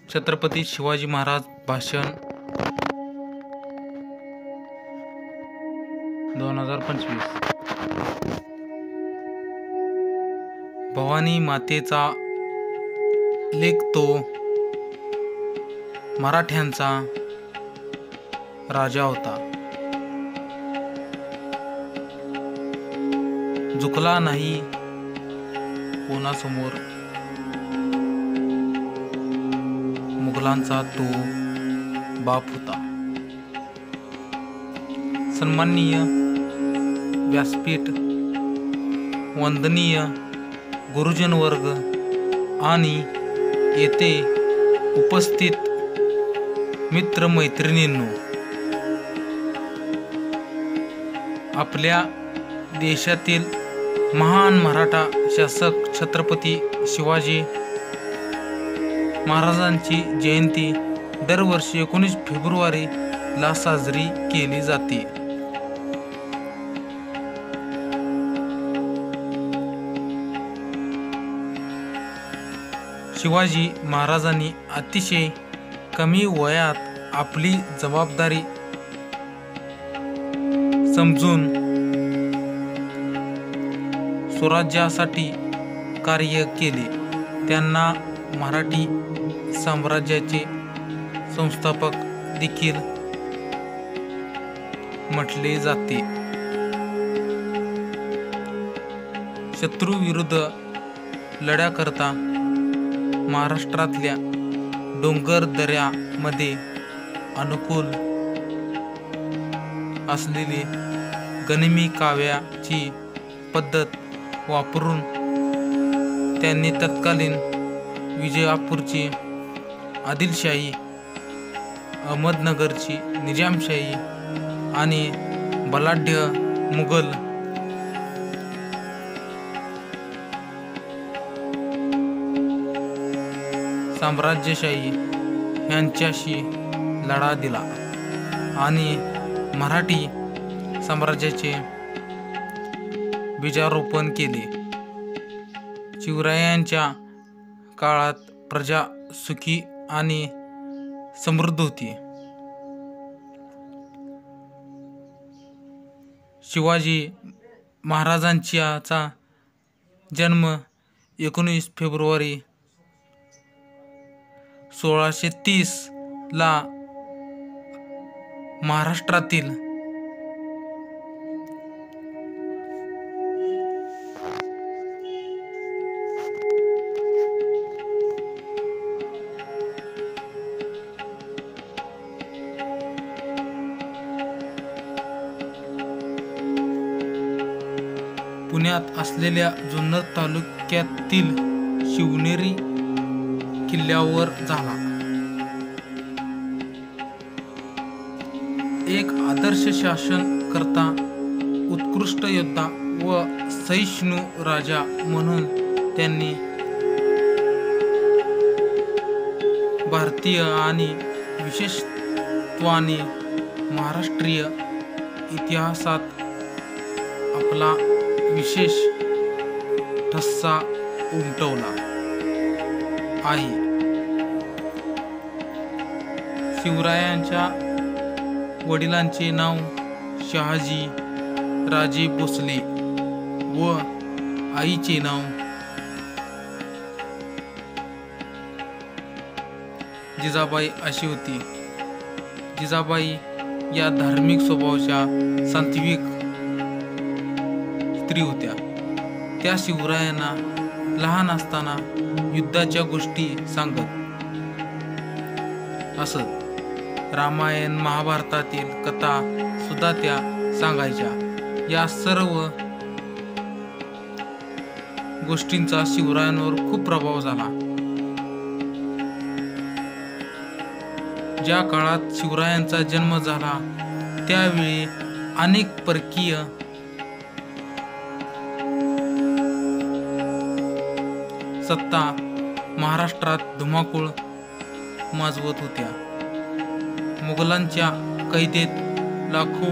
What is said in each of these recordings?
छत्रपती शिवाजी महाराज भाषण 2025। भवानी मातेचा लेख तो मराठ्यांचा राजा होता, झुकला नाही कोणासमोर, मुघलांचा तो बाप होता। सन्माननीय व्यासपीठ, वंदनीय गुरुजन वर्ग आणि येथे उपस्थित मित्र मैत्रिणींनो, आपल्या देशातील महान मराठा शासक छत्रपती शिवाजी महाराजांची जयंती दरवर्षी 19 फेब्रुवारीला साजरी केली जाते। शिवाजी महाराजांनी अतिशय कमी वयात आपली जबाबदारी समजून स्वराज्यासाठी कार्य केले। त्यांना मराठी साम्राज्याचे संस्थापक देखील म्हटले जाते। शत्रूविरुद्ध लढ्याकरता महाराष्ट्रातल्या डोंगर दऱ्यामध्ये अनुकूल असलेली गनिमी काव्याची पद्धत वापरून त्यांनी तत्कालीन विजापूरची आदिलशाही, अहमदनगरची निजामशाही आणि बलाढ्य मुघल साम्राज्यशाही यांच्याशी लढा दिला आणि मराठी साम्राज्याचे बीजारोपण केले। शिवरायांच्या काळात प्रजा सुखी आणि समृद्ध होती। शिवाजी महाराजांचा जन्म 19 फेब्रुवारी 1630 ला महाराष्ट्रातील पुण्यात असलेल्या जुन्नर तालुक्यातील शिवनेरी किल्ल्यावर झाला। एक आदर्श शासनकर्ता, उत्कृष्ट योद्धा व सहिष्णू राजा म्हणून त्यांनी भारतीय आणि विशेषत्वाने महाराष्ट्रीय इतिहासात आपला विशेष ठसा उमटवला आहे। शिवरायांच्या वडिलांचे नाव शहाजी राजे भोसले व आईचे नाव जिजाबाई अशी होती। जिजाबाई या धार्मिक स्वभावाच्या सात्विक स्त्री होत्या। त्या शिवरायांना लहान असताना युद्धाच्या गोष्टी सांगत असत। रामायण महाभारतातील कथा सुद्धा त्या सांगायच्या। या सर्व गोष्टींचा शिवरायांवर खूप प्रभाव झाला। ज्या काळात शिवरायांचा जन्म झाला त्यावेळी अनेक परकीय सत्ता महाराष्ट्रात धुमाकूळ माजवत होत्या। मुघलांच्या कैदेत लाखो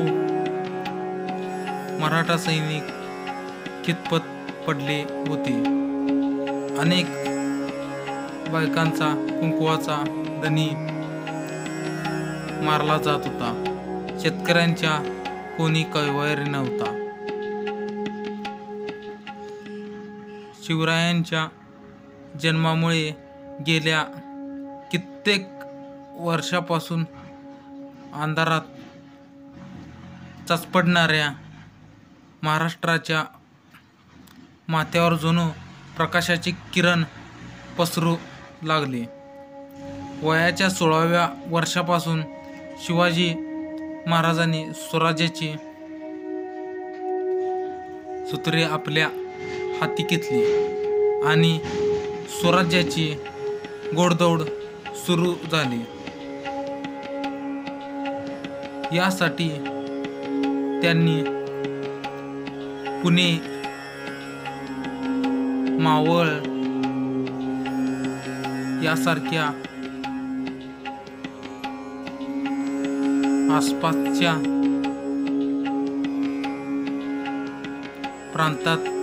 मराठा सैनिक खितपत पडले होते। अनेक बायकांचा कुंकवाचा धनी मारला जात होता. शेतकऱ्यांच्या कोणी कैवारी नव्हता. शिवरायांच्या जन्मामुळे गेल्या कित्येक वर्षापासून अंधारात चचपडणाऱ्या महाराष्ट्राच्या माथ्यावर जणू प्रकाशाचे किरण पसरू लागले. वयाच्या 16व्या वर्षापासून शिवाजी महाराजांनी स्वराज्याची सूत्रे आपल्या हाती घेतली आणि स्वराज्याची घोडदौड सुरू झाली. यासाठी त्यांनी पुणे, मावळ यासारख्या आसपासच्या प्रांतात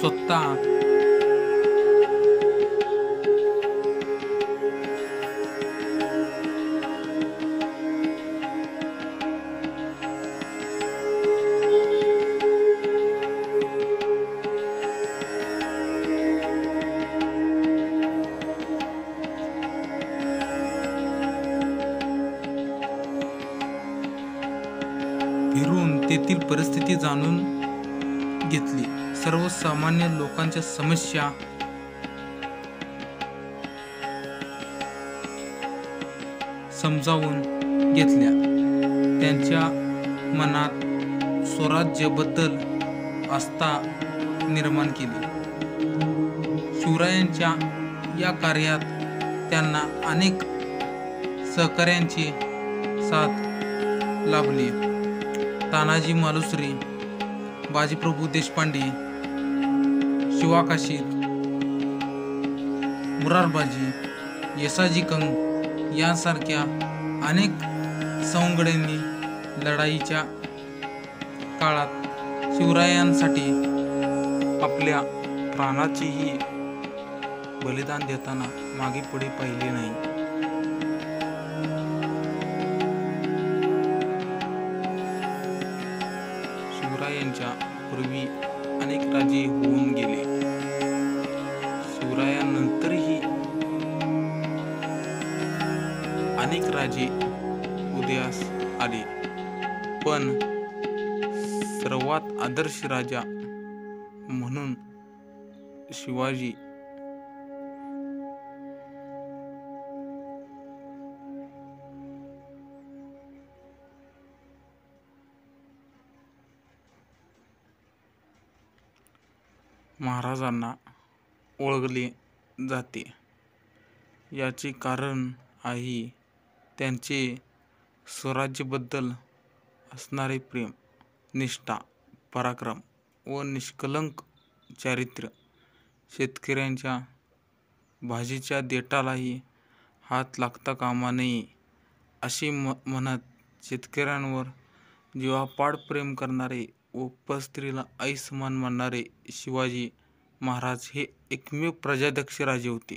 स्वतः फिरून तेथील परिस्थिती जाणून घेतली. सर्वसामान्य लोकांच्या समस्या समजावून घेतल्या. त्यांच्या मनात स्वराज्याबद्दल आस्था निर्माण केली. शिवरायांच्या या कार्यात त्यांना अनेक सहकाऱ्यांची साथ लाभली. तानाजी मालुसरे, बाजीप्रभू देशपांडे, शिवाकाशीत, मुरारबाजी, येसाजी कंग यांसारख्या अनेक सवंगड्यांनी लढाईच्या काळात शिवरायांसाठी आपल्या प्राणाचेही बलिदान देताना मागे पुढे पाहिले नाही. शिवरायांच्या पूर्वी अनेक राजे होऊन गेले. शिवरायांनंतरही अनेक राजे उदयास आले, पण सर्वात आदर्श राजा म्हणून शिवाजी महाराजांना ओळखले जाते. याचे कारण आहे त्यांचे स्वराज्याबद्दल असणारे प्रेम, निष्ठा, पराक्रम व निष्कलंक चारित्र्य. शेतकऱ्यांच्या भाजीच्या देठालाही हात लागता कामा नये असे म्हणत शेतकऱ्यांवर जीवापाड प्रेम करणारे व परस्त्रीला आई समान मानणारे शिवाजी महाराज हे एकमेव प्रजादक्ष राजे होते.